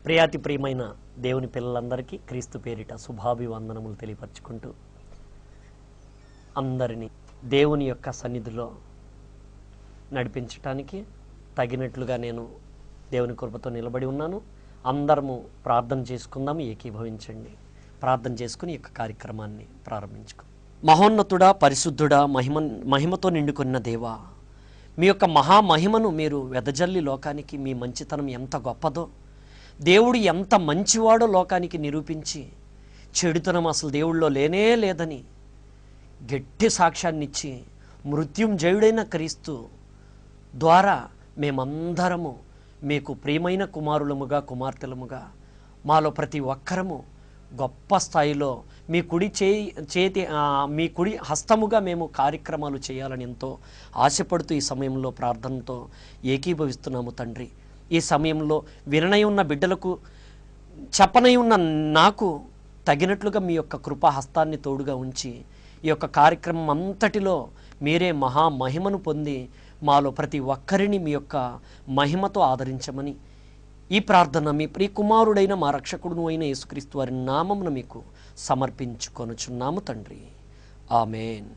ప్రియాతి ప్రియమైన దేవుని పిల్లలందరికీ క్రీస్తు పేరిట శుభాభివందనములు తెలియపరచుకుంటూ అందరినీ దేవుని యొక్క సన్నిధిలో నడిపించటానికి తగినట్లుగా నేను దేవుని కృపతో నిలబడి ఉన్నాను. అందరము ప్రార్థన చేసుకుందాం, ఏకీభవించండి. ప్రార్థన చేసుకుని ఈ యొక్క కార్యక్రమాన్ని ప్రారంభించుకుందాం. మహోన్నతుడా, పరిశుద్ధుడా, మహిమతో నిండుకున్న దేవా, మీ యొక్క మహామహిమను మీరు వెదజల్లి లోకానికి మీ మంచితనం ఎంత గొప్పదో, దేవుడు ఎంత మంచివాడో లోకానికి నిరూపించి చెడుతనం అసలు దేవుళ్ళో లేనే లేదని గట్టి సాక్ష్యాన్నిచ్చి మృత్యుంజయుడైన క్రీస్తు ద్వారా మేమందరము మీకు ప్రియమైన కుమారులముగా కుమార్తెలముగా మాలో ప్రతి ఒక్కరము గొప్ప స్థాయిలో మీ కుడి హస్తముగా మేము కార్యక్రమాలు చేయాలని ఎంతో ఆశపడుతూ ఈ సమయంలో ప్రార్థనతో ఏకీభవిస్తున్నాము తండ్రి. ఈ సమయంలో విననై ఉన్న బిడ్డలకు, చెప్పనై ఉన్న నాకు తగినట్లుగా మీ యొక్క కృపా హస్తాన్ని తోడుగా ఉంచి ఈ యొక్క కార్యక్రమం అంతటిలో మీరే మహామహిమను పొంది మాలో ప్రతి ఒక్కరిని మీ యొక్క మహిమతో ఆదరించమని ఈ ప్రార్థన మీ ప్రియ కుమారుడైన మా రక్షకుడును అయిన యేసుక్రీస్తు వారి నామమున మీకు సమర్పించుకొనుచున్నాము తండ్రి. ఆమేన్.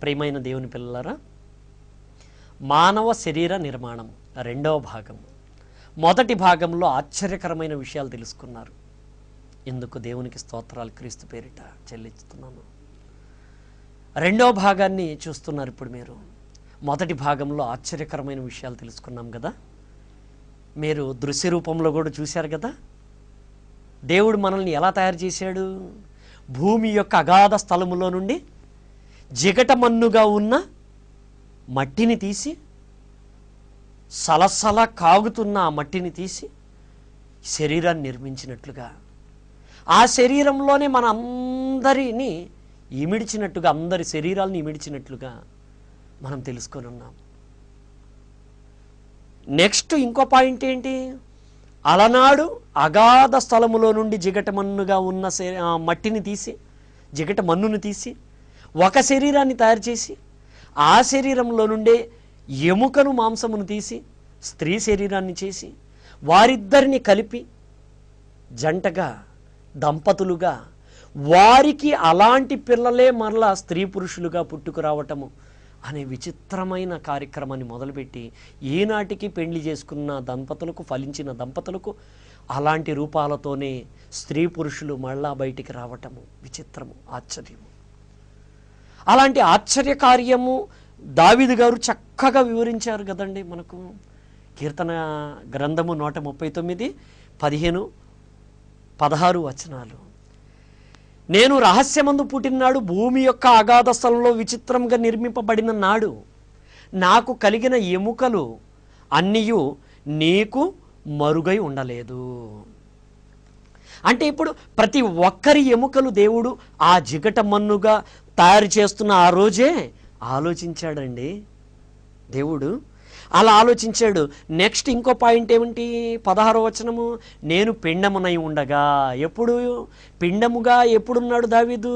ప్రియమైన దేవుని పిల్లలారా, మానవ శరీర నిర్మాణం రెండవ భాగం. మొదటి భాగంలో ఆశ్చర్యకరమైన విషయాలు తెలుసుకున్నారు. ఇందుకు దేవునికి స్తోత్రాలు క్రీస్తు పేరిట చెల్లిస్తున్నాను. రెండవ భాగాన్ని చూస్తున్నారు ఇప్పుడు మీరు. మొదటి భాగంలో ఆశ్చర్యకరమైన విషయాలు తెలుసుకున్నాం కదా. మీరు దృశ్య రూపంలో కూడా చూశారు కదా. దేవుడు మనల్ని ఎలా తయారు చేశాడు? భూమి యొక్క అగాధ స్థలములో నుండి జిగటమన్నుగా ఉన్న మట్టిని తీసి, సలసల కాగుతున్న ఆ మట్టిని తీసి శరీరాన్ని నిర్మించినట్లుగా, ఆ శరీరంలోనే మన అందరినీ ఇమిడిచినట్టుగా, అందరి శరీరాలను ఇమిడిచినట్లుగా మనం తెలుసుకొని ఉన్నాం. నెక్స్ట్ ఇంకో పాయింట్ ఏంటి? అలనాడు అగాధ స్థలములో నుండి జిగటమన్నుగా ఉన్న మట్టిని తీసి, జిగట మన్నును తీసి ఒక శరీరాన్ని తయారు చేసి, ఆ శరీరంలో నుండే ఎముకను మాంసమును తీసి స్త్రీ శరీరాన్ని చేసి వారిద్దరిని కలిపి జంటగా, దంపతులుగా, వారికి అలాంటి పిల్లలే మరలా స్త్రీ పురుషులుగా పుట్టుకురావటము అనే విచిత్రమైన కార్యక్రమాన్ని మొదలుపెట్టి ఈనాటికి పెళ్లి చేసుకున్న దంపతులకు, ఫలించిన దంపతులకు అలాంటి రూపాలతోనే స్త్రీ పురుషులు మళ్ళా బయటికి రావటము విచిత్రము, ఆశ్చర్యము. అలాంటి ఆశ్చర్య కార్యము దావీదు గారు చక్కగా వివరించారు కదండి మనకు. కీర్తన గ్రంథము 139, 15, 16 వచనాలు. నేను రహస్యమందు పుట్టినాడు, భూమి యొక్క అగాధ స్థలంలో విచిత్రంగా నిర్మింపబడిన నాడు నాకు కలిగిన ఎముకలు అన్నీయు నీకు మరుగై ఉండలేదు. అంటే ఇప్పుడు ప్రతి ఒక్కరి ఎముకలు దేవుడు ఆ జిగట మన్నుగా తయారు చేస్తున్న ఆ రోజే ఆలోచించాడండి దేవుడు. అలా ఆలోచించాడు. నెక్స్ట్ ఇంకో పాయింట్ ఏమిటి? 16వ వచనము, నేను పిండమునై ఉండగా. ఎప్పుడు పిండముగా ఎప్పుడున్నాడు దావీదు?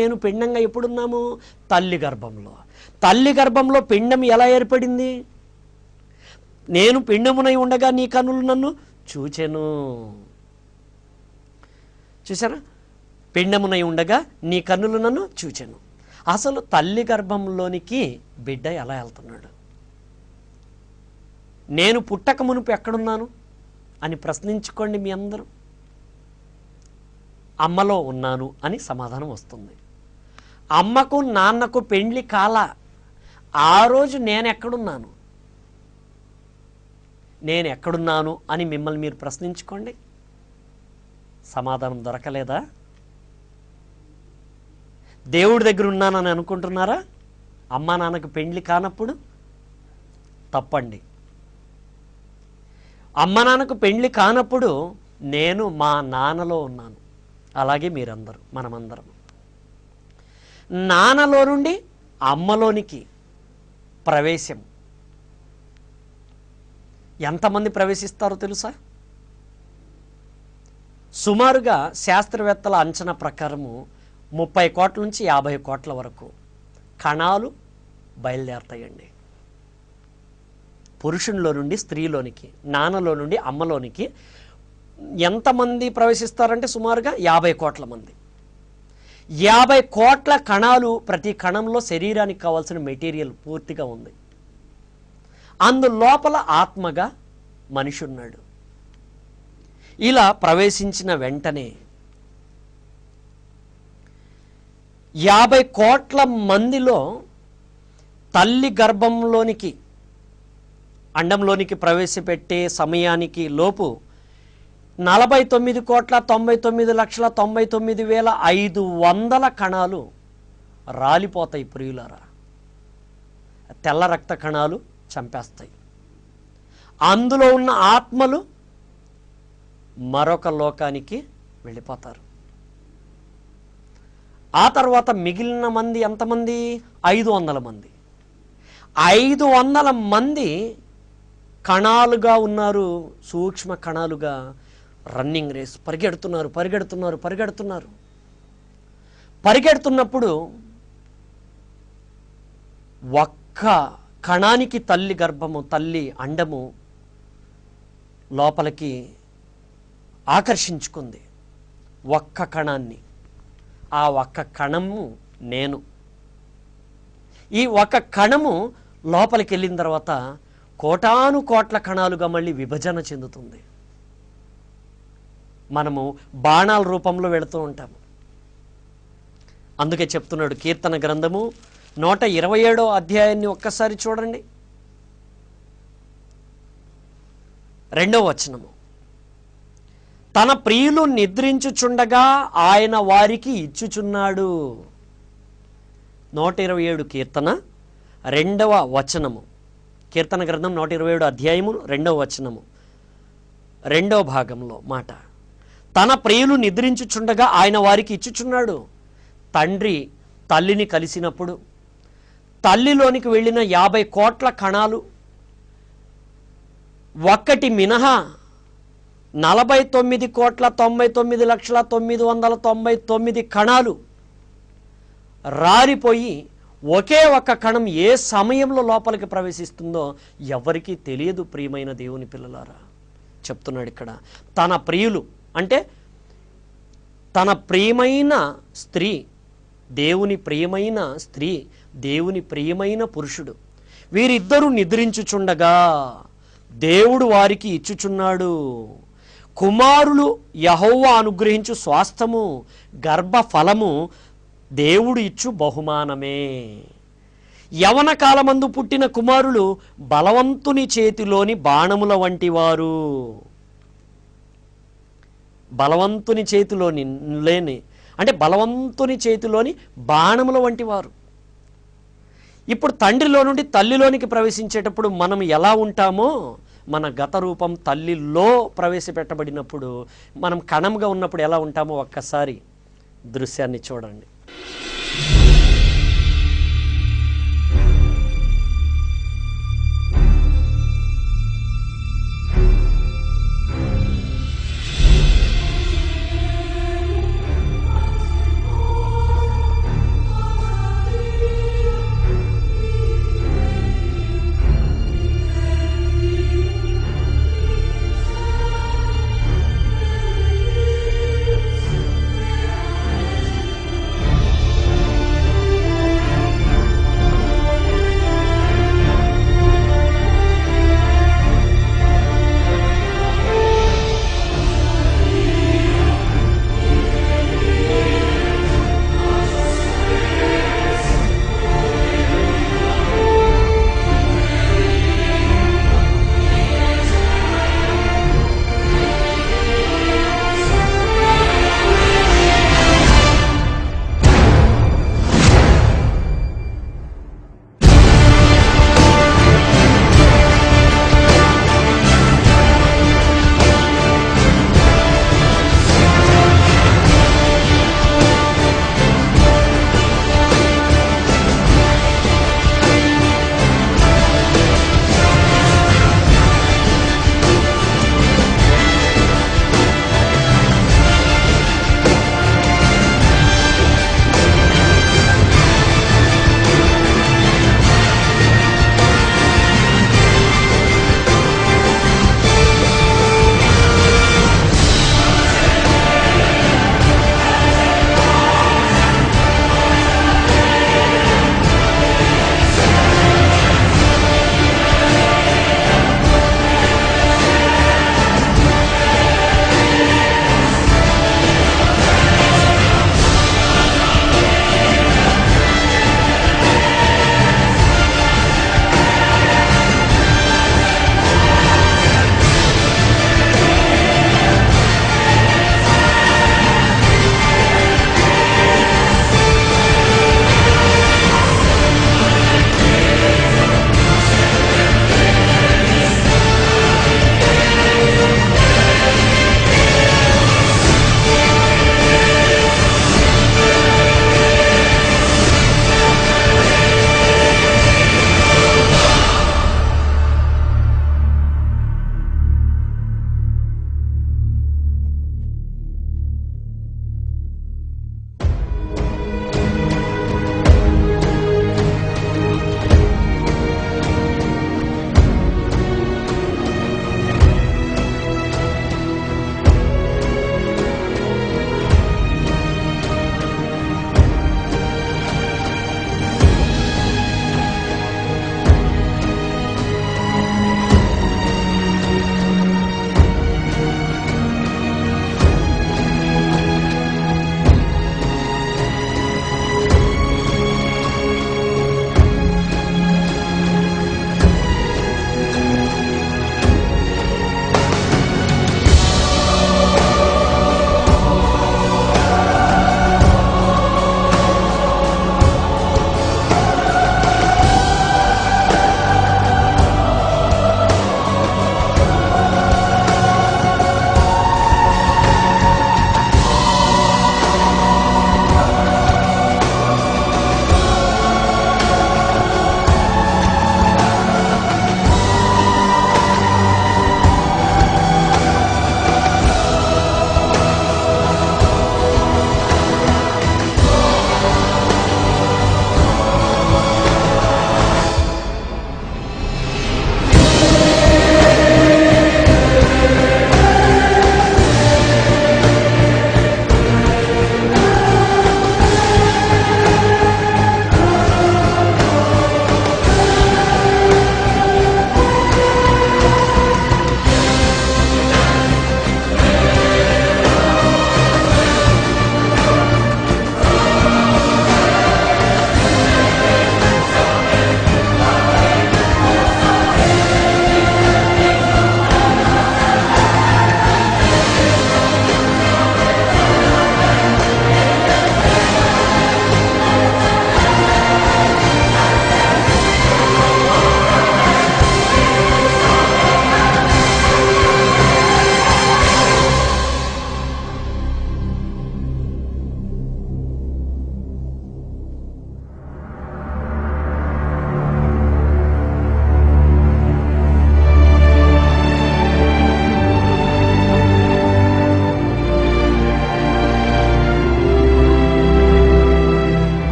నేను పిండంగా ఎప్పుడున్నాము? తల్లి గర్భంలో. తల్లి గర్భంలో పిండం ఎలా ఏర్పడింది? నేను పిండమునై ఉండగా నీ కన్నులు నన్ను చూచెను. చూసారా? పిండమునై ఉండగా నీ కన్నులు నన్ను చూచెను. అసలు తల్లి గర్భంలోనికి బిడ్డ ఎలా వెళ్తున్నాడు? నేను పుట్టక మునుపు ఎక్కడున్నాను అని ప్రశ్నించుకోండి మీ అందరూ. అమ్మలో ఉన్నాను అని సమాధానం వస్తుంది. అమ్మకు నాన్నకు పెండ్లి కాల ఆ రోజు నేను ఎక్కడున్నాను అని మిమ్మల్ని మీరు ప్రశ్నించుకోండి. సమాధానం దొరకలేదా? దేవుడి దగ్గర ఉన్నానని అనుకుంటున్నారా? అమ్మా నాన్నకు పెండ్లి కానప్పుడు తప్పండి. అమ్మ నాన్నకు పెండ్లి కానప్పుడు నేను మా నాన్నలో ఉన్నాను. అలాగే మీరందరూ, మనమందరం నాన్నలో నుండి అమ్మలోనికి ప్రవేశం. ఎంతమంది ప్రవేశిస్తారో తెలుసా? సుమారుగా శాస్త్రవేత్తల అంచనా ప్రకారము 30 కోట్ల నుంచి 50 కోట్ల వరకు కణాలు బయలుదేరతాయండి. పురుషునిలో నుండి స్త్రీలోనికి, నాన్నలో నుండి అమ్మలోనికి ఎంతమంది ప్రవేశిస్తారంటే సుమారుగా 50 కోట్ల మంది. 50 కోట్ల కణాలు, ప్రతి కణంలో శరీరానికి కావాల్సిన మెటీరియల్ పూర్తిగా ఉంది. అందులోపల ఆత్మగా మనిషి ఉన్నాడు. ఇలా ప్రవేశించిన వెంటనే 50 కోట్ల మందిలో తల్లి గర్భంలోనికి, అండంలోనికి ప్రవేశపెట్టే సమయానికి లోపు 49,99,99,500 కణాలు రాలిపోతాయి ప్రియులారా. తెల్ల రక్త కణాలు చంపేస్తాయి. అందులో ఉన్న ఆత్మలు మరొక లోకానికి వెళ్ళిపోతారు. ఆ తర్వాత మిగిలిన మంది ఎంతమంది? 500 మంది. 500 మంది కణాలుగా ఉన్నారు, సూక్ష్మ కణాలుగా. రన్నింగ్ రేస్, పరిగెడుతున్నప్పుడు ఒక్క కణానికి తల్లి గర్భము, తల్లి అండము లోపలికి ఆకర్షించుకుంది. ఒక్క కణాన్ని. ఆ ఒక్క కణము నేను. ఈ ఒక కణము లోపలికి వెళ్ళిన తర్వాత కోటాను కోట్ల కణాలుగా మళ్ళీ విభజన చెందుతుంది. మనము బాణాల రూపంలో వెళుతూ ఉంటాము. అందుకే చెప్తున్నాడు కీర్తన గ్రంథము 127వ అధ్యాయాన్ని ఒక్కసారి చూడండి. 2వ వచనము. తన ప్రియులు నిద్రించుచుండగా ఆయన వారికి ఇచ్చుచున్నాడు. 127 కీర్తన 2వ వచనము. కీర్తన గ్రంథం 127 అధ్యాయము 2వ వచనము, 2వ భాగంలో మాట. తన ప్రియులు నిద్రించుచుండగా ఆయన వారికి ఇచ్చుచున్నాడు. తండ్రి తల్లిని కలిసినప్పుడు తల్లిలోనికి వెళ్ళిన 50 కోట్ల కణాలు ఒక్కటి మినహా 49,99,999 కణాలు రారిపోయి ఒకే ఒక్క కణం ఏ సమయంలో లోపలికి ప్రవేశిస్తుందో ఎవరికీ తెలియదు. ప్రియమైన దేవుని పిల్లలారా, చెప్తున్నాడు ఇక్కడ. తన ప్రియులు అంటే తన ప్రియమైన స్త్రీ, దేవుని ప్రియమైన స్త్రీ, దేవుని ప్రియమైన పురుషుడు, వీరిద్దరూ నిద్రించుచుండగా దేవుడు వారికి ఇచ్చుచున్నాడు. కుమారులు యెహోవా అనుగ్రహించు స్వాస్థము, గర్భఫలము దేవుడు ఇచ్చు బహుమానమే. యవన కాలమందు పుట్టిన కుమారులు బలవంతుని చేతిలోని బాణముల వంటి వారు. బలవంతుని చేతిలోని లేని అంటే బలవంతుని చేతిలోని బాణముల వంటి వారు. ఇప్పుడు తండ్రిలో నుండి తల్లిలోనికి ప్రవేశించేటప్పుడు మనం ఎలా ఉంటామో, మన గత రూపం తల్లిలో ప్రవేశపెట్టబడినప్పుడు మనం కణంగా ఉన్నప్పుడు ఎలా ఉంటామో ఒక్కసారి దృశ్యాన్ని చూడండి.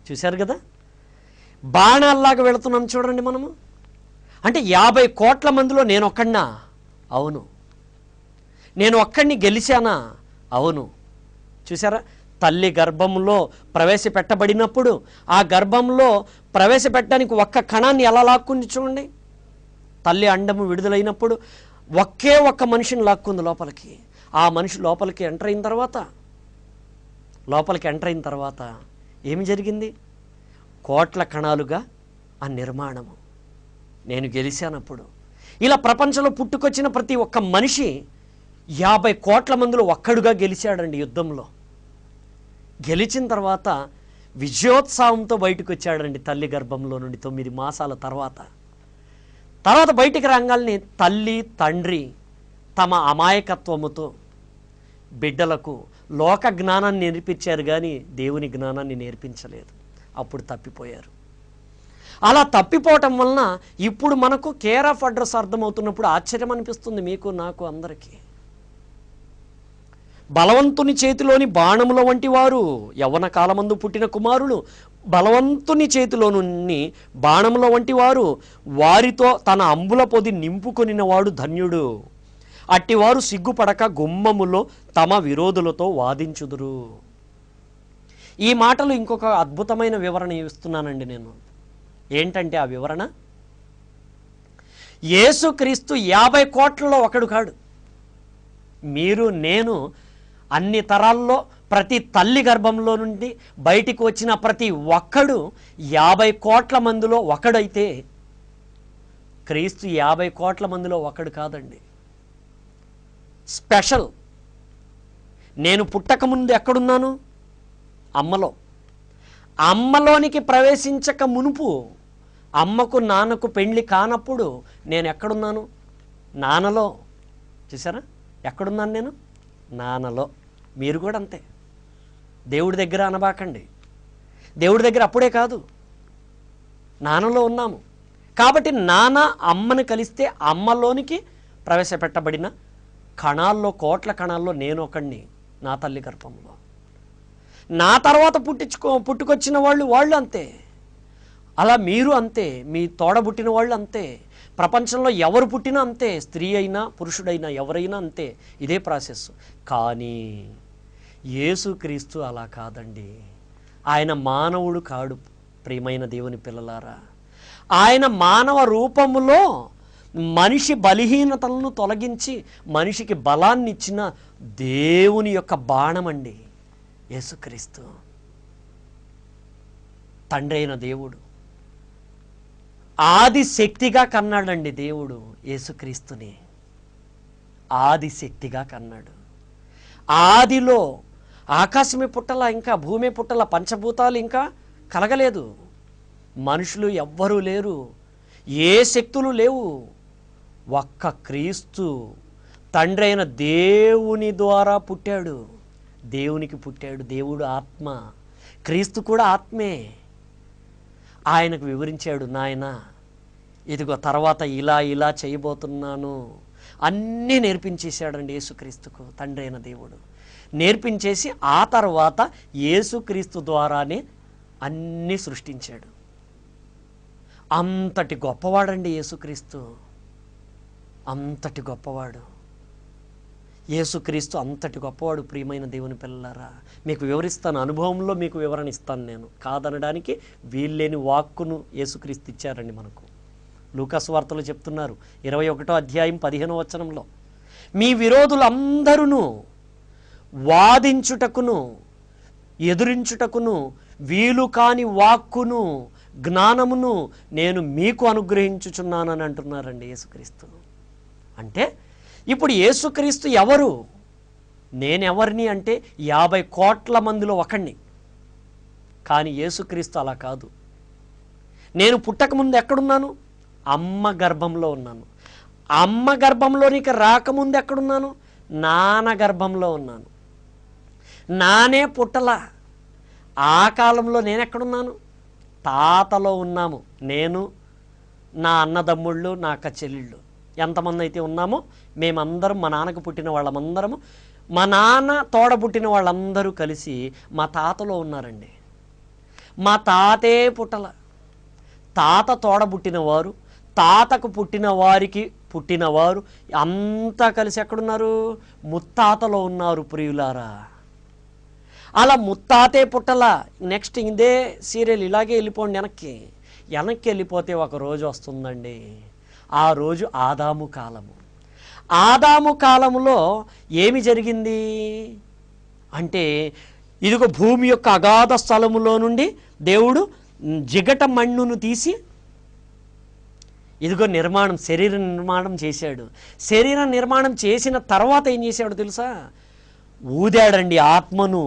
చూశారు కదా, బాణాల్లాగా వెళుతున్నాం చూడండి మనము. అంటే 50 కోట్ల మందిలో నేను ఒక్కడినా? అవును. నేను ఒక్కడిని గెలిచానా? అవును. చూసారా, తల్లి గర్భంలో ప్రవేశపెట్టబడినప్పుడు ఆ గర్భంలో ప్రవేశపెట్టడానికి ఒక్క కణాన్ని ఎలా లాక్కుంది చూడండి. తల్లి అండము విడుదలైనప్పుడు ఒక్క మనిషిని లాక్కుంది లోపలికి. ఆ మనిషి లోపలికి ఎంటర్ అయిన తర్వాత ఏమి జరిగింది? కోట్ల కణాలుగా ఆ నిర్మాణము. నేను గెలిచానప్పుడు. ఇలా ప్రపంచంలో పుట్టుకొచ్చిన ప్రతి ఒక్క మనిషి 50 కోట్ల మందిలో ఒక్కడుగా గెలిచాడండి యుద్ధంలో. గెలిచిన తర్వాత విజయోత్సవంతో బయటకు వచ్చాడండి తల్లి గర్భంలో నుండి 9 మాసాల తర్వాత బయటికి రాగాలని తల్లి తండ్రి తమ అమాయకత్వముతో బిడ్డలకు లోక జ్ఞానాన్ని నేర్పించారు, కానీ దేవుని జ్ఞానాన్ని నేర్పించలేదు. అప్పుడు తప్పిపోయారు. అలా తప్పిపోవటం వలన ఇప్పుడు మనకు కేర్ ఆఫ్ అడ్రస్ అర్థమవుతున్నప్పుడు ఆశ్చర్యం అనిపిస్తుంది మీకు, నాకు, అందరికీ. బలవంతుని చేతిలోని బాణముల వంటి వారు, యవ్వన కాలమందు పుట్టిన కుమారులు బలవంతుని చేతిలోని బాణముల వంటి వారు, వారితో తన అంబుల పొది నింపుకొనినవాడు ధన్యుడు. అట్టివారు సిగ్గుపడక గుమ్మములో తమ విరోధులతో వాదించుదురు. ఈ మాటలు ఇంకొక అద్భుతమైన వివరణ ఇస్తున్నానండి నేను. ఏంటంటే ఆ వివరణ, యేసుక్రీస్తు 50 కోట్లలో ఒకడు కాడు. మీరు నేను అన్ని తరాల్లో ప్రతి తల్లి గర్భంలో నుండి బయటికి వచ్చిన ప్రతి ఒక్కడు 50 కోట్ల మందిలో ఒకడైతే క్రీస్తు 50 కోట్ల మందిలో ఒకడు కాదండి. స్పెషల్. నేను పుట్టకముందు ఎక్కడున్నాను? అమ్మలో. అమ్మలోనికి ప్రవేశించక మునుపు, అమ్మకు నాన్నకు పెళ్లి కానప్పుడు నేను ఎక్కడున్నాను? నాన్నలో. చూసారా, ఎక్కడున్నాను నేను? నాన్నలో. మీరు కూడా అంతే. దేవుడి దగ్గర అనబాకండి. దేవుడి దగ్గర అప్పుడే కాదు, నాన్నలో ఉన్నాము. కాబట్టి నాన్న అమ్మని కలిస్తే అమ్మలోనికి ప్రవేశపెట్టబడిన కణాల్లో, కోట్ల కణాల్లో నేను ఒకడిని నా తల్లి గర్భంలో. నా తర్వాత పుట్టుకొచ్చిన వాళ్ళు అంతే. అలా మీరు అంతే, మీ తోడబుట్టిన వాళ్ళు అంతే, ప్రపంచంలో ఎవరు పుట్టినా అంతే, స్త్రీ అయినా పురుషుడైనా ఎవరైనా అంతే. ఇదే ప్రాసెస్. కానీ యేసుక్రీస్తు అలా కాదండి. ఆయన మానవుడు కాడు. ప్రియమైన దేవుని పిల్లలారా, ఆయన మానవ రూపములో మనిషి బలహీనతలను తొలగించి మనిషికి బలాన్ని ఇచ్చిన దేవుని యొక్క బాణమండి యేసుక్రీస్తు. తండ్రి అయిన దేవుడు ఆది శక్తిగా కన్నాడండి. దేవుడు యేసుక్రీస్తుని ఆది శక్తిగా కన్నాడు. ఆదిలో ఆకాశమే పుట్టల, ఇంకా భూమి పుట్టల, పంచభూతాలు ఇంకా కలగలేదు, మనుషులు ఎవ్వరూ లేరు, ఏ శక్తులు లేవు. ఒక్క క్రీస్తు తండ్రి అయిన దేవుని ద్వారా పుట్టాడు. దేవునికి పుట్టాడు. దేవుడు ఆత్మ, క్రీస్తు కూడా ఆత్మే. ఆయనకు వివరించాడు, నాయన ఇదిగో తర్వాత ఇలా చేయబోతున్నాను, అన్నీ నేర్పించేశాడండి యేసుక్రీస్తుకు తండ్రి అయిన దేవుడు. నేర్పించేసి ఆ తర్వాత యేసుక్రీస్తు ద్వారానే అన్నీ సృష్టించాడు. అంతటి గొప్పవాడండి యేసుక్రీస్తు, అంతటి గొప్పవాడు యేసుక్రీస్తు, అంతటి గొప్పవాడు. ప్రియమైన దేవుని పిల్లలారా, మీకు వివరిస్తాను, అనుభవంలో మీకు వివరణ ఇస్తాను నేను. కాదనడానికి వీల్లేని వాక్కును యేసుక్రీస్తు ఇచ్చారండి మనకు. లూకాసు వార్తలో చెప్తున్నారు 21వ అధ్యాయం 15వ వచనంలో, మీ విరోధులందరూ వాదించుటకును ఎదురించుటకును వీలు కాని వాక్కును జ్ఞానమును నేను మీకు అనుగ్రహించుచున్నానని అంటున్నారండి యేసుక్రీస్తు. అంటే ఇప్పుడు యేసుక్రీస్తు ఎవరు? నేనెవరిని అంటే 50 కోట్ల మందిలో ఒకడిని. కానీ యేసుక్రీస్తు అలా కాదు. నేను పుట్టకముందు ఎక్కడున్నాను? అమ్మ గర్భంలో ఉన్నాను. అమ్మ గర్భంలోనికి రాకముందు ఎక్కడున్నాను? నాన్న గర్భంలో ఉన్నాను. నానే పుట్టల. ఆ కాలంలో నేను ఎక్కడున్నాను? తాతలో ఉన్నాము. నేను, నా అన్నదమ్ముళ్ళు, నా అక్క చెల్లెళ్ళు ఎంతమంది అయితే ఉన్నామో మేమందరం, మా నాన్నకు పుట్టిన వాళ్ళమందరము మా నాన్న తోడబుట్టిన వాళ్ళందరూ కలిసి మా తాతలో ఉన్నారండి. మా తాతే పుట్టల, తాత తోడబుట్టినవారు, తాతకు పుట్టిన వారికి పుట్టినవారు అంతా కలిసి ఎక్కడున్నారు? ముత్తాతలో ఉన్నారు ప్రియులారా. అలా ముత్తాతే పుట్టల. నెక్స్ట్ ఇదే సీరియల్ ఇలాగే వెళ్ళిపోండి, వెనక్కి వెళ్ళిపోతే ఒక రోజు వస్తుందండి. ఆ రోజు ఆదాము కాలము. ఆదాము కాలములో ఏమి జరిగింది అంటే, ఇదిగో భూమి యొక్క అగాధ స్థలములో నుండి దేవుడు జిగట మన్నును తీసి ఇదిగో శరీర నిర్మాణం చేశాడు. శరీర నిర్మాణం చేసిన తర్వాత ఏం చేశాడు తెలుసా? ఊదాడండి ఆత్మను,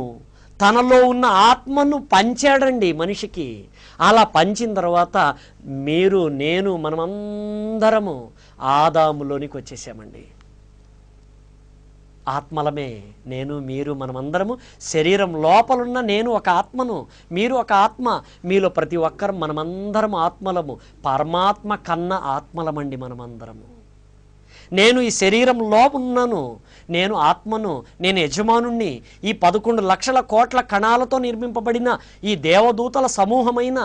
తనలో ఉన్న ఆత్మను పంచాడండి మనిషికి. అలా పంచిన తర్వాత మీరు, నేను, మనమందరము ఆదాములోనికి వచ్చేసామండి. ఆత్మలమే, నేను మీరు మనమందరము. శరీరం లోపలున్న నేను ఒక ఆత్మను, మీరు ఒక ఆత్మ, మీలో ప్రతి ఒక్కరు మనమందరం ఆత్మలము. పరమాత్మ కన్న ఆత్మలమండి మనమందరము. నేను ఈ శరీరంలో ఉన్నాను, నేను ఆత్మను, నేను యజమానుణ్ణి. ఈ 11 లక్షల కోట్ల కణాలతో నిర్మింపబడిన ఈ దేవదూతల సమూహమైన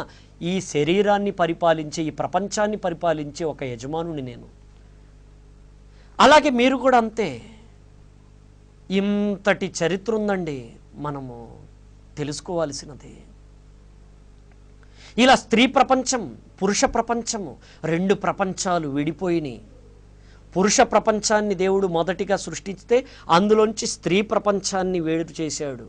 ఈ శరీరాన్ని పరిపాలించే, ఈ ప్రపంచాన్ని పరిపాలించే ఒక యజమానుని నేను. అలాగే మీరు కూడా అంతే. ఇంతటి చరిత్ర ఉందండి మనము తెలుసుకోవాల్సినది. ఇలా స్త్రీ ప్రపంచం, పురుష ప్రపంచము, 2 ప్రపంచాలు విడిపోయినాయి. పురుష ప్రపంచాన్ని దేవుడు మొదటిగా సృష్టిస్తే అందులోంచి స్త్రీ ప్రపంచాన్ని వేరు చేశాడు.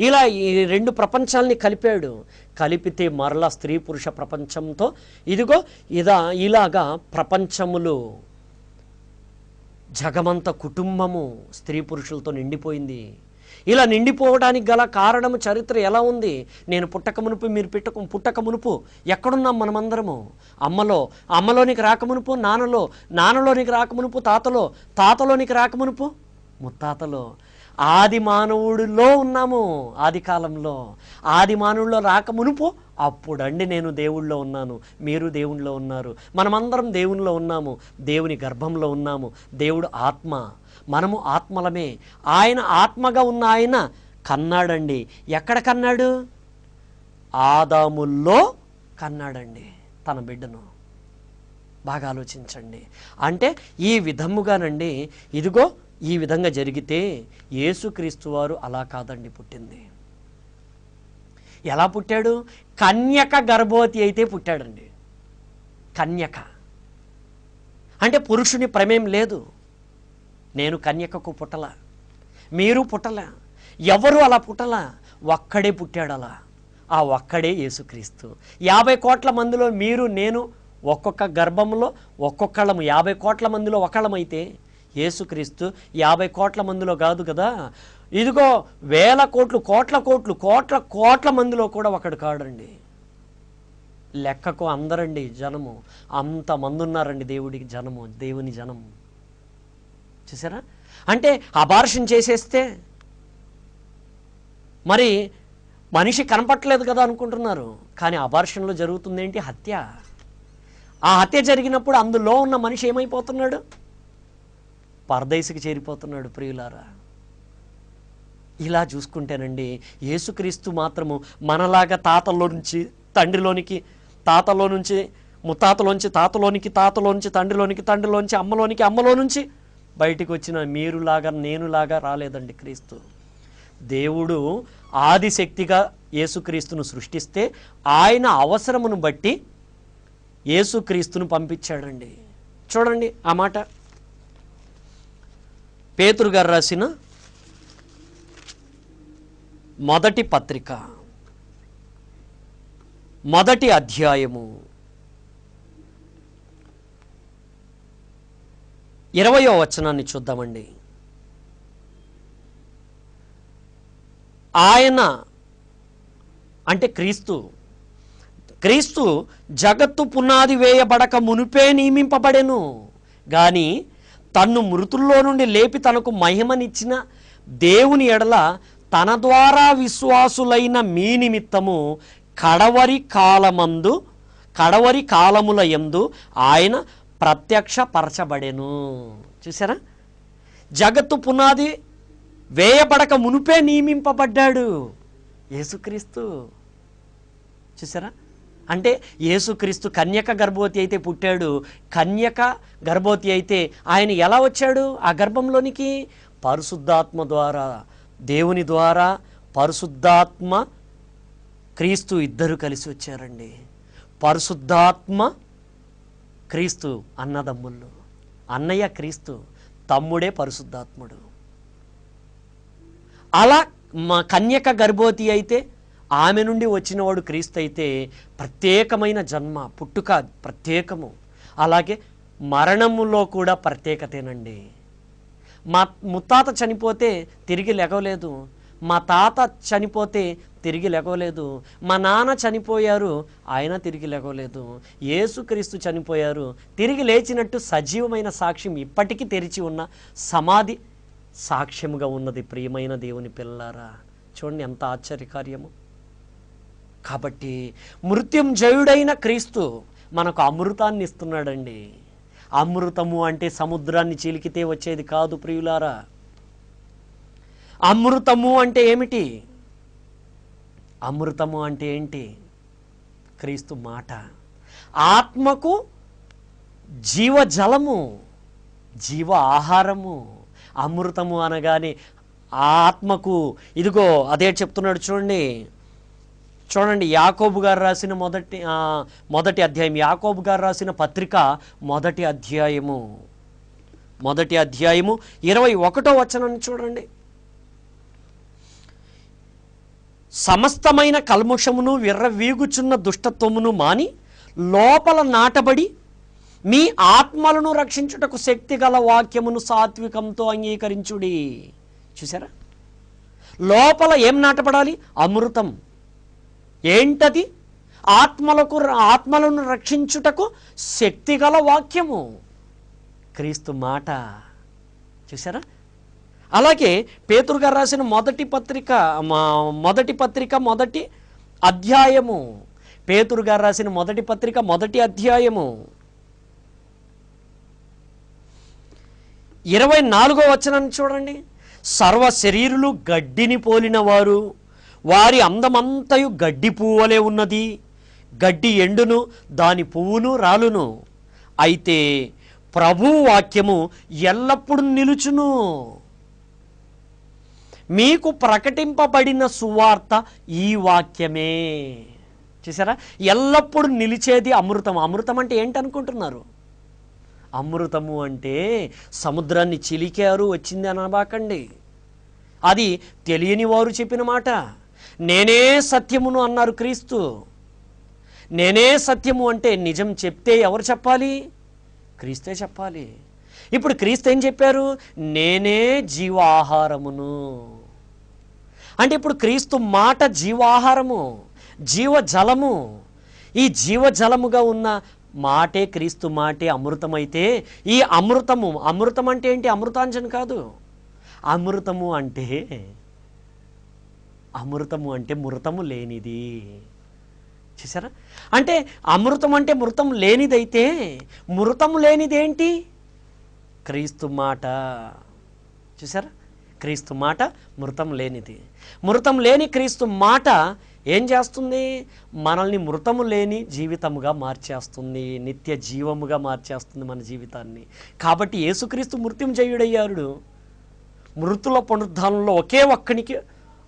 ఇలా ఈ 2 ప్రపంచాలని కలిపాడు. కలిపితే మరలా స్త్రీ పురుష ప్రపంచంతో ఇదిగో ఇలాగా ప్రపంచములు, జగమంత కుటుంబము స్త్రీ పురుషులతో నిండిపోయింది. ఇలా నిండిపోవడానికి గల కారణము చరిత్ర ఎలా ఉంది? నేను పుట్టక మునుపు, మీరు పుట్టక మునుపు ఎక్కడున్నాం మనమందరము? అమ్మలోనికి రాకమునుపు నాన్నలో, నాన్నలోనికి రాకమునుపు తాతలో, తాతలోనికి రాకమునుపు ముత్తాతలో. ఆది మానవుడిలో ఉన్నాము. ఆది కాలంలో ఆది మానవుడిలో రాకమునుపు అప్పుడండి నేను దేవుళ్ళో ఉన్నాను, మీరు దేవుళ్ళో ఉన్నారు, మనమందరం దేవునిలో ఉన్నాము, దేవుని గర్భంలో ఉన్నాము. దేవుడు ఆత్మ, మనము ఆత్మలమే. ఆయన ఆత్మగా ఉన్న ఆయన కన్నాడండి. ఎక్కడ కన్నాడు? ఆదాముల్లో కన్నాడండి తన బిడ్డను. బాగా ఆలోచించండి. అంటే ఈ విధముగానండి, ఇదిగో ఈ విధంగా జరిగితే యేసుక్రీస్తు వారు అలా కాదండి పుట్టింది. ఎలా పుట్టాడు? కన్యక గర్భవతి అయితే పుట్టాడండి. కన్యక అంటే పురుషుని ప్రమేయం లేదు. నేను కన్యకకు పుట్టల, మీరు పుట్టల, ఎవరు అలా పుట్టల, ఒక్కడే పుట్టాడు అలా. ఆ ఒక్కడే యేసుక్రీస్తు. 50 కోట్ల మందిలో మీరు నేను ఒక్కొక్క గర్భంలో ఒక్కొక్కళ్ళము. 50 కోట్ల మందిలో ఒకళ్ళమైతే యేసుక్రీస్తు 50 కోట్ల మందిలో కాదు కదా, ఇదిగో వేల కోట్లు, కోట్ల మందిలో కూడా ఒకడు కాడండి. లెక్కకు అందరండి జనము, అంతమంది ఉన్నారండి దేవుడికి జనము, దేవుని జనం. చూసారా? అంటే అబార్షన్ చేసేస్తే మరి మనిషి కనపట్లేదు కదా అనుకుంటున్నారు, కానీ అబార్షన్లో జరుగుతుంది ఏంటి? హత్య. ఆ హత్య జరిగినప్పుడు అందులో ఉన్న మనిషి ఏమైపోతున్నాడు? పరదేశికి చేరిపోతున్నాడు ప్రియులారా. ఇలా చూసుకుంటేనండి యేసుక్రీస్తు మాత్రము మనలాగా తాతల్లో నుంచి తండ్రిలోనికి, తాతలో నుంచి ముత్తాతలోంచి తాతలోనికి, తాతలోంచి తండ్రిలోనికి, తండ్రిలోంచి అమ్మలోనికి, అమ్మలో నుంచి బయటికి వచ్చిన మీరులాగా నేనులాగా రాలేదండి క్రీస్తు. దేవుడు ఆదిశక్తిగా యేసుక్రీస్తును సృష్టిస్తే ఆయన అవసరమును బట్టి యేసుక్రీస్తును పంపించాడండి. చూడండి ఆ మాట పేతురు గారు రాసిన మొదటి పత్రిక, మొదటి అధ్యాయము 20వ వచనాన్ని చూద్దామండి. ఆయన అంటే క్రీస్తు జగత్తు పునాది వేయబడక మునిపే నియమింపబడెను గాని తన్ను మృతుల్లో నుండి లేపి తనకు మహిమనిచ్చిన దేవుని ఎడల తన ద్వారా విశ్వాసులైన మీ నిమిత్తము కడవరి కాలముల యందు ఆయన ప్రత్యక్షపరచబడెను. చూసారా? జగత్తు పునాది వేయబడక మునుపే నియమింపబడ్డాడు యేసుక్రీస్తు. చూసారా? అంటే యేసుక్రీస్తు కన్యక గర్భవతి అయితే పుట్టాడు. కన్యక గర్భవతి అయితే ఆయన ఎలా వచ్చాడు ఆ గర్భంలోనికి? పరిశుద్ధాత్మ ద్వారా, దేవుని ద్వారా పరిశుద్ధాత్మ క్రీస్తు ఇద్దరు కలిసి వచ్చారండి. పరిశుద్ధాత్మ క్రీస్తు అన్నదమ్ముళ్ళు. అన్నయ్య క్రీస్తు, తమ్ముడే పరిశుద్ధాత్ముడు. అలా మా కన్యక గర్భవతి అయితే ఆమె నుండి వచ్చినవాడు క్రీస్తు అయితే ప్రత్యేకమైన జన్మ, పుట్టుక ప్రత్యేకము. అలాగే మరణములో కూడా ప్రత్యేకతేనండి. మా ముత్తాత చనిపోతే తిరిగి లెగవలేదు, మా తాత చనిపోతే తిరిగి లెగవలేదు, మా నాన్న చనిపోయారు, ఆయన తిరిగి లెగవలేదు. యేసుక్రీస్తు చనిపోయారు, తిరిగి లేచినట్టు సజీవమైన సాక్ష్యం ఇప్పటికీ తెరిచి ఉన్న సమాధి సాక్ష్యముగా ఉన్నది. ప్రియమైన దేవుని పిల్లారా, చూడండి ఎంత ఆశ్చర్యకార్యము. కాబట్టి మృత్యుంజయుడైన క్రీస్తు మనకు అమృతాన్ని ఇస్తున్నాడండి. అమృతము అంటే సముద్రాన్ని చిలికితే వచ్చేది కాదు ప్రియులారా. అమృతము అంటే ఏమిటి? అమృతము అంటే ఏంటి? క్రీస్తు మాట. ఆత్మకు జీవజలము, జీవ ఆహారము. అమృతము అనగానే ఆత్మకు, ఇదిగో అదే చెప్తున్నాడు చూడండి. చూడండి, యాకోబు గారు రాసిన మొదటి అధ్యాయం, యాకోబు గారు రాసిన పత్రిక మొదటి అధ్యాయము 21వ వచనాన్ని చూడండి. సమస్తమైన కల్ముషమును విర్రవీగుచున్న దుష్టత్వమును మాని లోపల నాటబడి మీ ఆత్మలను రక్షించుటకు శక్తి గల వాక్యమును సాత్వికంతో అంగీకరించుడి. చూసారా? లోపల ఏం నాటబడాలి? అమృతం. ఏంటది? ఆత్మలను రక్షించుటకు శక్తిగల వాక్యము, క్రీస్తు మాట. చూసారా? అలాగే పేతురు గారు రాసిన మొదటి పత్రిక మొదటి అధ్యాయము, పేతురు గారు రాసిన మొదటి పత్రిక మొదటి అధ్యాయము 24వ వచనాన్ని చూడండి. సర్వ శరీరులు గడ్డిని పోలిన వారు, వారి అందమంతయు గడ్డి పువ్వులే ఉన్నది. గడ్డి ఎండును, దాని పువ్వును రాలును, అయితే ప్రభువు వాక్యము ఎల్లప్పుడూ నిలుచును. మీకు ప్రకటింపబడిన సువార్త ఈ వాక్యమే. చూసారా? ఎల్లప్పుడూ నిలిచేది అమృతం. అమృతం అంటే ఏంటనుకుంటున్నారు? అమృతము అంటే సముద్రాన్ని చిలికారు వచ్చింది అనబాకండి. అది తెలియని వారు చెప్పిన మాట. నేనే సత్యమును అన్నారు క్రీస్తు. నేనే సత్యము అంటే నిజం చెప్తే ఎవరు చెప్పాలి? క్రీస్తే చెప్పాలి. ఇప్పుడు క్రీస్తు ఏం చెప్పారు? నేనే జీవాహారమును అంటే ఇప్పుడు క్రీస్తు మాట జీవాహారము, జీవజలము. ఈ జీవజలముగా ఉన్న మాటే క్రీస్తు మాటే అమృతమైతే, ఈ అమృతం అంటే ఏంటి? అమృతాంజన్ కాదు. అమృతము అంటే మృతము లేనిది. చూసారా? అంటే అమృతం అంటే మృతం లేనిదైతే, మృతము లేనిదేంటి? క్రీస్తు మాట. చూసారా? క్రీస్తు మాట మృతం లేనిది. మృతం లేని క్రీస్తు మాట ఏం చేస్తుంది? మనల్ని మృతము లేని జీవితముగా మార్చేస్తుంది, నిత్య జీవముగా మార్చేస్తుంది మన జీవితాన్ని. కాబట్టి యేసుక్రీస్తు మృత్యుంజయుడయ్యాడు. మృతుల పునరుద్ధానంలో ఒకే ఒక్కనికి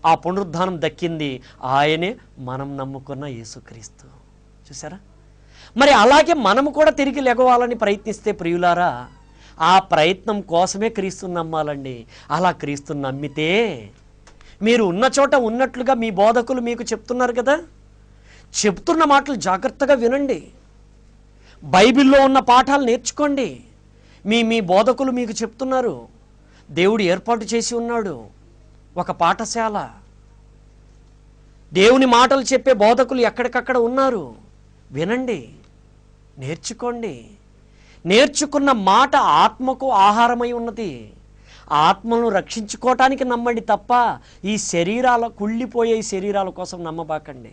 ఆ పునరుద్ధానం దక్కింది. ఆయనే మనం నమ్ముకున్న యేసుక్రీస్తు. చూసారా? మరి అలాగే మనము కూడా తిరిగి లెగవాలని ప్రయత్నిస్తే ప్రియులారా, ఆ ప్రయత్నం కోసమే క్రీస్తుని నమ్మాలండి. అలా క్రీస్తుని నమ్మితే మీరు ఉన్న చోట ఉన్నట్లుగా మీ బోధకులు మీకు చెప్తున్నారు కదా, చెప్తున్న మాటలు జాగ్రత్తగా వినండి. బైబిల్లో ఉన్న పాఠాలు నేర్చుకోండి. మీ బోధకులు మీకు చెప్తున్నారు. దేవుడు ఏర్పాటు చేసి ఉన్నాడు ఒక పాఠశాల. దేవుని మాటలు చెప్పే బోధకులు ఎక్కడికక్కడ ఉన్నారు. వినండి, నేర్చుకోండి. నేర్చుకున్న మాట ఆత్మకు ఆహారమై ఉన్నది. ఆత్మను రక్షించుకోవటానికి నమ్మండి తప్ప ఈ కుళ్ళిపోయే ఈ శరీరాల కోసం నమ్మబాకండి.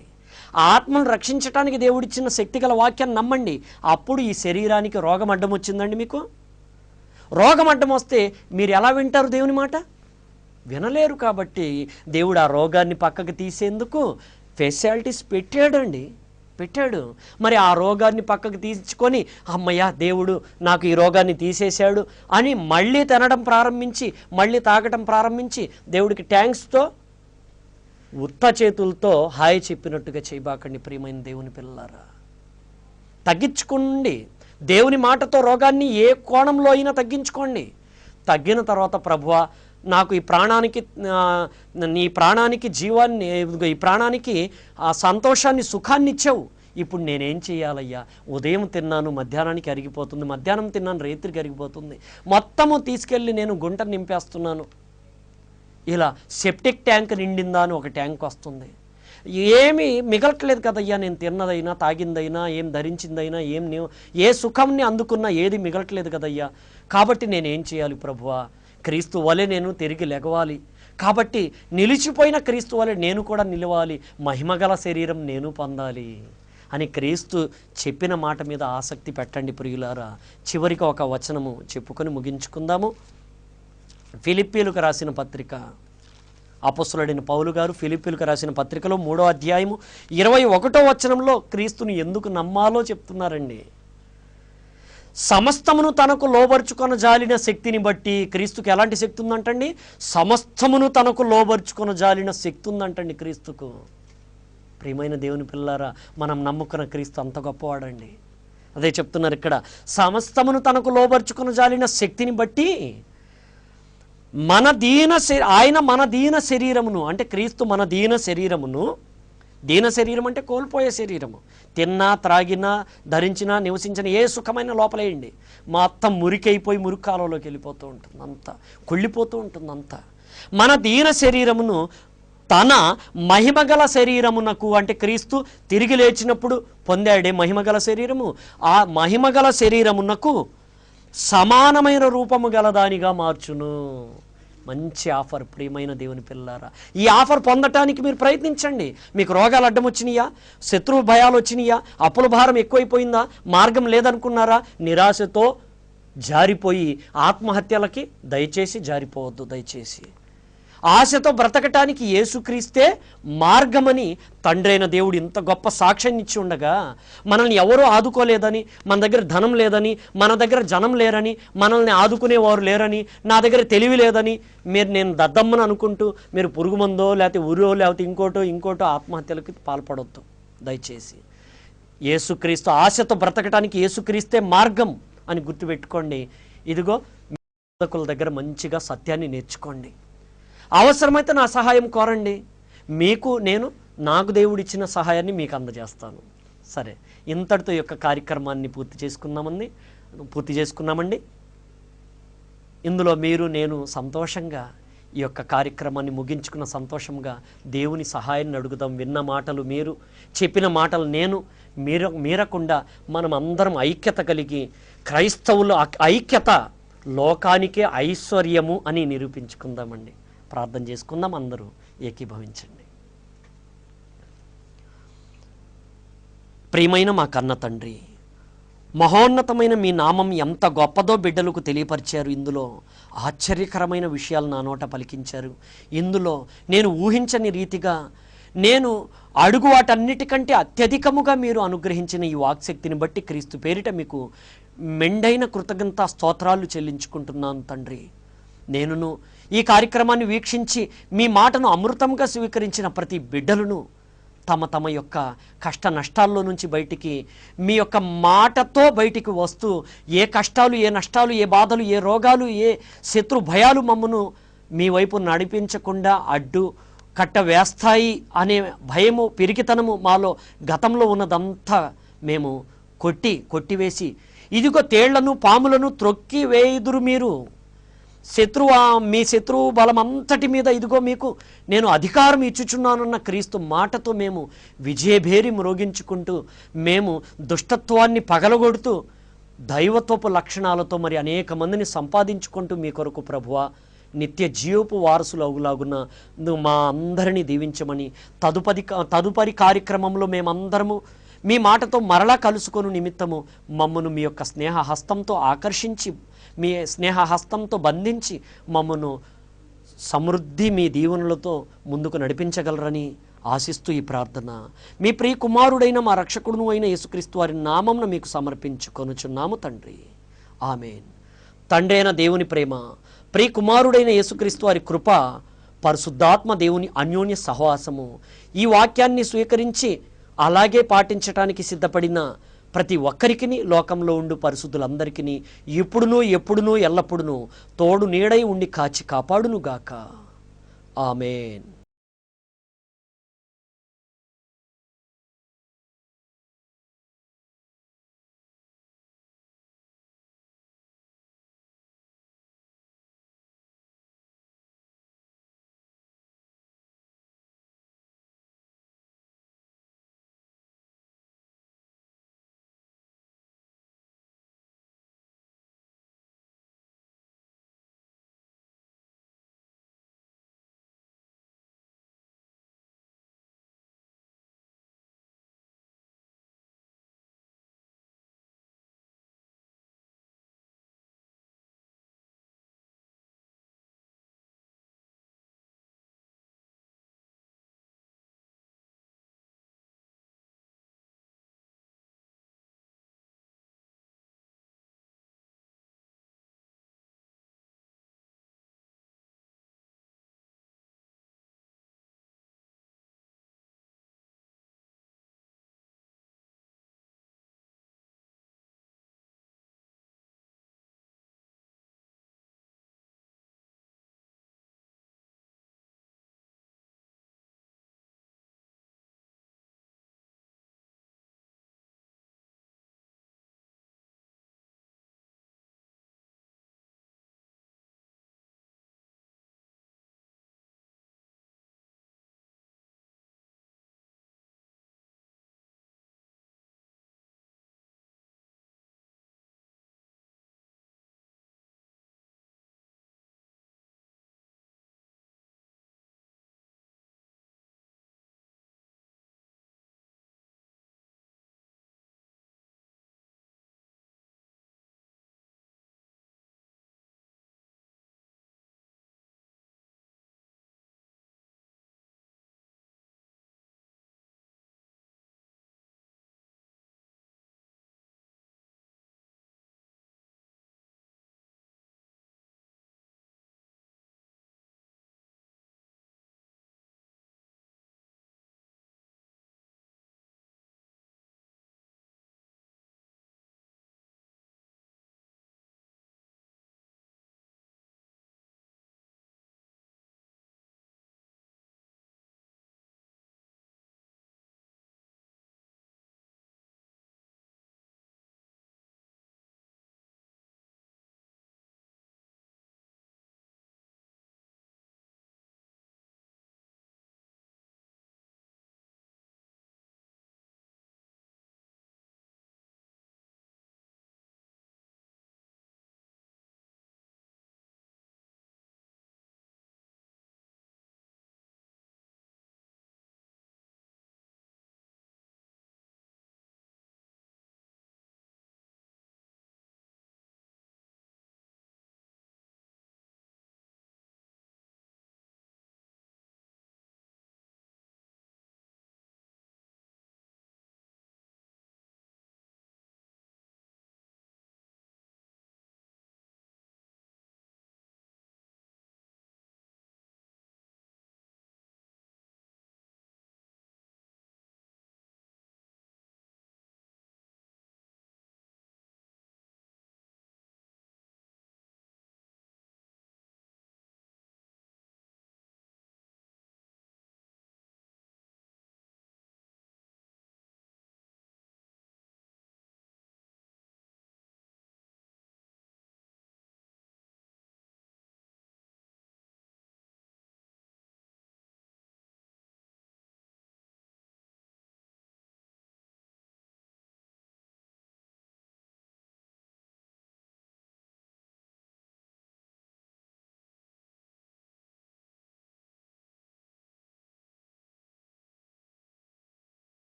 ఆత్మను రక్షించటానికి దేవుడిచ్చిన శక్తిగల వాక్యాన్ని నమ్మండి. అప్పుడు ఈ శరీరానికి రోగం అడ్డం వచ్చిందండి. మీకు రోగం అడ్డం వస్తే మీరు ఎలా వింటారు దేవుని మాట? వినలేరు. కాబట్టి దేవుడు ఆ రోగాన్ని పక్కకు తీసేందుకు ఫెసిలిటీస్ పెట్టాడు. మరి ఆ రోగాన్ని పక్కకు తీసుకొని అమ్మయ్య దేవుడు నాకు ఈ రోగాన్ని తీసేశాడు అని మళ్ళీ తినడం ప్రారంభించి, మళ్ళీ తాగటం ప్రారంభించి దేవుడికి థ్యాంక్స్తో ఉత్త చేతులతో హాయ్ చెప్పినట్టుగా చేయబాకండి ప్రియమైన దేవుని పిల్లలారా. తగ్గించుకోండి. దేవుని మాటతో రోగాన్ని ఏ కోణంలో అయినా తగ్గించుకోండి. తగ్గిన తర్వాత ప్రభువా నాకు ఈ ప్రాణానికి జీవాన్ని, ఈ ప్రాణానికి ఆ సంతోషాన్ని, సుఖాన్ని ఇచ్చావు. ఇప్పుడు నేనేం చేయాలయ్యా? ఉదయం తిన్నాను, మధ్యాహ్నానికి అరిగిపోతుంది, మధ్యాహ్నం తిన్నాను, రాత్రికి అరిగిపోతుంది, మొత్తము తీసుకెళ్ళి నేను గుంట నింపేస్తున్నాను. ఇలా సెప్టిక్ ట్యాంక్ నిండిందా అని ఒక ట్యాంక్ వస్తుంది. ఏమీ మిగలట్లేదు కదయ్యా, నేను తిన్నదైనా, తాగిందైనా, ఏం ధరించిందైనా, ఏ సుఖంని అందుకున్నా ఏది మిగలట్లేదు కదయ్యా. కాబట్టి నేనేం చేయాలి ప్రభువా? క్రీస్తు వలె నేను తిరిగి లెగవాలి. కాబట్టి నిలిచిపోయిన క్రీస్తు వలె నేను కూడా నిలవాలి, మహిమగల శరీరం నేను పొందాలి అని క్రీస్తు చెప్పిన మాట మీద ఆసక్తి పెట్టండి ప్రియులారా. చివరికి ఒక వచనము చెప్పుకొని ముగించుకుందాము. ఫిలిప్పీలకు రాసిన పత్రిక, అపొస్తలుడైన పౌలు గారు ఫిలిప్పీలకు రాసిన పత్రికలో 3వ అధ్యాయము 21వ వచనంలో క్రీస్తుని ఎందుకు నమ్మాలో చెప్తున్నారండి. సమస్తమును తనకు లోబర్చుకొన జాలిన శక్తిని బట్టి, క్రీస్తుకు ఎలాంటి శక్తి ఉందంటండి? సమస్తమును తనకు లోబర్చుకొన జాలిన శక్తి ఉందంటండి క్రీస్తుకు. ప్రియమైన దేవుని పిల్లారా, మనం నమ్ముకున్న క్రీస్తు అంత గొప్పవాడండి. అదే చెప్తున్నారు ఇక్కడ, సమస్తమును తనకు లోబర్చుకొన జాలిన శక్తిని బట్టి ఆయన మన దీన శరీరమును, అంటే క్రీస్తు మన దీన శరీరమును, దీన శరీరం అంటే కోల్పోయే శరీరము, తిన్నా, త్రాగినా, ధరించినా, నివసించిన ఏ సుఖమైన లోపలేయండి, మొత్తం మురికైపోయి మురికాలంలోకి వెళ్ళిపోతూ ఉంటుంది, అంతా కుళ్ళిపోతూ ఉంటుంది అంతా. మన దీన శరీరమును తన మహిమగల శరీరమునకు, అంటే క్రీస్తు తిరిగి లేచినప్పుడు పొందాడే మహిమగల శరీరము, ఆ మహిమగల శరీరమునకు సమానమైన రూపము గలదానిగా మార్చును. మంచి ఆఫర్ ప్రియమైన దేవుని పిల్లారా. ఈ ఆఫర్ పొందటానికి మీరు ప్రయత్నించండి. మీకు రోగాలు అడ్డం వచ్చినాయా? శత్రువు భయాలు వచ్చినాయా? అప్పుల భారం ఎక్కువైపోయిందా? మార్గం లేదనుకున్నారా? నిరాశతో జారిపోయి ఆత్మహత్యలకి దయచేసి జారిపోవద్దు. దయచేసి ఆశతో బ్రతకటానికి యేసుక్రీస్తే మార్గమని తండ్రి అయిన దేవుడు ఇంత గొప్ప సాక్ష్యాన్ని ఇచ్చి ఉండగా, మనల్ని ఎవరూ ఆదుకోలేదని, మన దగ్గర ధనం లేదని, మన దగ్గర జనం లేరని, మనల్ని ఆదుకునేవారు లేరని, నా దగ్గర తెలివి లేదని నేను దద్దమ్మను అనుకుంటూ మీరు పురుగు మందో లేకపోతే ఊరో లేకపోతే ఇంకోటో ఆత్మహత్యలకి పాల్పడొద్దు దయచేసి. యేసుక్రీస్తు, ఆశతో బ్రతకటానికి యేసుక్రీస్తే మార్గం అని గుర్తుపెట్టుకోండి. ఇదిగో బోధకుల దగ్గర మంచిగా సత్యాన్ని నేర్చుకోండి. అవసరమైతే నా సహాయం కోరండి, నాకు దేవుడిచ్చిన సహాయాన్ని మీకు అందజేస్తాను. సరే, ఇంతటితో ఈ యొక్క కార్యక్రమాన్ని పూర్తి చేసుకున్నామండి. ఇందులో మీరు, నేను సంతోషంగా ఈ యొక్క కార్యక్రమాన్ని ముగించుకున్న సంతోషంగా దేవుని సహాయాన్ని అడుగుదాం. విన్న మాటలు మీరు, చెప్పిన మాటలు నేను మీరకుండా మనం అందరం ఐక్యత కలిగి, క్రైస్తవుల ఐక్యత లోకానికే ఐశ్వర్యము అని నిరూపించుకుందామండి. ప్రార్థన చేసుకుందాం, అందరూ ఏకీభవించండి. ప్రియమైన మా కన్న తండ్రి, మహోన్నతమైన మీ నామం ఎంత గొప్పదో బిడ్డలకు తెలియపరిచారు. ఇందులో ఆశ్చర్యకరమైన విషయాలు నా నోట పలికించారు. ఇందులో నేను ఊహించని రీతిగా, నేను అడుగు వాటన్నిటికంటే అత్యధికముగా మీరు అనుగ్రహించిన ఈ వాక్శక్తిని బట్టి క్రీస్తు పేరిట మీకు మెండైన కృతజ్ఞతా స్తోత్రాలు చెల్లించుకుంటున్నాను తండ్రి. నేనును ఈ కార్యక్రమాన్ని వీక్షించి మీ మాటను అమృతంగా స్వీకరించిన ప్రతి బిడ్డలను తమ యొక్క కష్ట నష్టాల్లో నుంచి బయటికి, మీ యొక్క మాటతో బయటికి వస్తూ, ఏ కష్టాలు, ఏ నష్టాలు, ఏ బాధలు, ఏ రోగాలు, ఏ శత్రు భయాలు మమ్మను మీ వైపు నడిపించకుండా అడ్డు కట్ట వేస్తాయి అనే భయము, పిరికితనము మాలో గతంలో ఉన్నదంతా మేము కొట్టివేసి, ఇదిగో తేళ్లను, పాములను త్రొక్కి వేయుదురు మీరు. మీ శత్రువు బలం అంతటి మీద ఇదిగో మీకు నేను అధికారం ఇచ్చుచున్నానన్న క్రీస్తు మాటతో మేము విజయభేరి మ్రోగించుకుంటూ, మేము దుష్టత్వాన్ని పగలగొడుతూ, దైవత్వపు లక్షణాలతో మరి అనేక మందిని సంపాదించుకుంటూ మీ కొరకు ప్రభువా నిత్య జీవపు వారసులు అవులాగున నువ్వు మా అందరినీ దీవించమని, తదుపరి కార్యక్రమంలో మేమందరము మీ మాటతో మరలా కలుసుకొని నిమిత్తము మమ్మను మీ యొక్క స్నేహ హస్తంతో ఆకర్షించి, మీ స్నేహ హస్తంతో బంధించి మమ్మను సమృద్ధి మీ దీవెనలతో ముందుకు నడిపించగలరని ఆశిస్తూ ఈ ప్రార్థన మీ ప్రియ కుమారుడైన మా రక్షకుడును అయిన యేసుక్రీస్తు వారి నామమున మీకు సమర్పించుకొనుచున్నాము తండ్రి. ఆమేన్. తండ్రి అయిన దేవుని ప్రేమ, ప్రియ కుమారుడైన యేసుక్రీస్తు వారి కృప, పరిశుద్ధాత్మ దేవుని అన్యోన్య సహవాసము ఈ వాక్యాన్ని స్వీకరించి అలాగే పాటించటానికి సిద్ధపడిన ప్రతి ఒక్కరికి, లోకంలో ఉండు పరిశుద్ధులందరికీ ఇప్పుడును ఎప్పుడునూ ఎల్లప్పుడును తోడు నీడై ఉండి కాచి కాపాడునుగాక. ఆమేన్.